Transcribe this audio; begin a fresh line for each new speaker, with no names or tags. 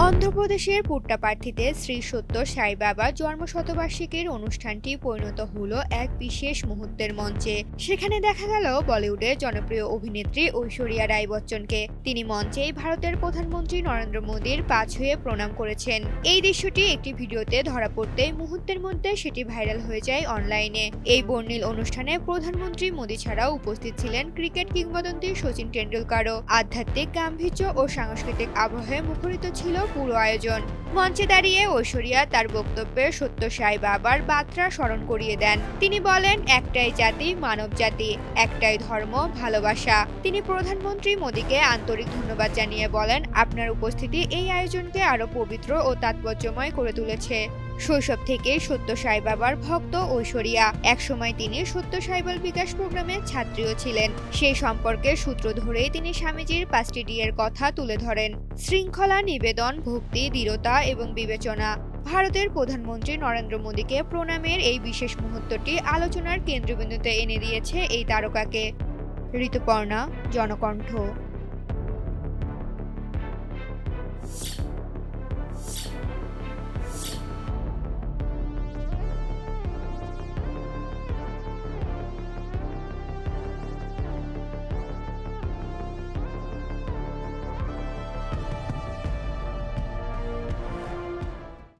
অন্ধ্রপ্রদেশের পুট্টাপার্থীতে শ্রী সত্য সাই বাবার জন্মশতবার্ষিকীর অনুষ্ঠানটি পরিণত হলো এক বিশেষ মুহূর্তের মঞ্চে। সেখানে দেখা গেল বলিউডের জনপ্রিয় অভিনেত্রী ঐশ্বরিয়া রাই বচ্চনকে। তিনি মঞ্চেই ভারতের প্রধানমন্ত্রী নরেন্দ্র মোদীর পা ছুঁয়ে প্রণাম করেছেন। এই দৃশ্যটি একটি ভিডিওতে ধরা পড়তেই মুহূর্তের মধ্যে সেটি ভাইরাল হয়ে যায় অনলাইনে। এই বর্ণিল অনুষ্ঠানে প্রধানমন্ত্রী মোদী ছাড়াও উপস্থিত ছিলেন ক্রিকেট কিংবদন্তি সচিন টেন্ডুলকারও। আধ্যাত্মিক গাম্ভীর্য ও সাংস্কৃতিক আবহে মুখরিত ছিল পুরো আয়োজন। মঞ্চে দাঁড়িয়ে ঐশ্বরিয়া তার বক্তব্যে সত্য সাই বাবার বার্তা স্মরণ করিয়ে দেন। তিনি বলেন, একটাই জাতি, মানব জাতি, একটাই ধর্ম, ভালোবাসা। তিনি প্রধানমন্ত্রী মোদীকে আন্তরিক ধন্যবাদ জানিয়ে বলেন, আপনার উপস্থিতি এই আয়োজনকে আরো পবিত্র ও তাৎপর্যময় করে তুলেছে। শৈশব থেকেই সত্য সাই বাবার ভক্ত ঐশ্বরিয়া। একসময় তিনি সত্য সাইবাল বিকাশ প্রোগ্রামের ছাত্রীও ছিলেন। সেই সম্পর্কের সূত্র ধরেই তিনি স্বামীজির 5টি ডি এর কথা তুলে ধরেন: শৃঙ্খলা, নিবেদন, ভক্তি, দৃঢ়তা এবং বিবেচনা। ভারতের প্রধানমন্ত্রী নরেন্দ্র মোদীকে প্রণামের এই বিশেষ মুহূর্তটি আলোচনার কেন্দ্রবিন্দুতে এনে দিয়েছে এই তারকাকে। ঋতুপর্ণা, জনকণ্ঠ।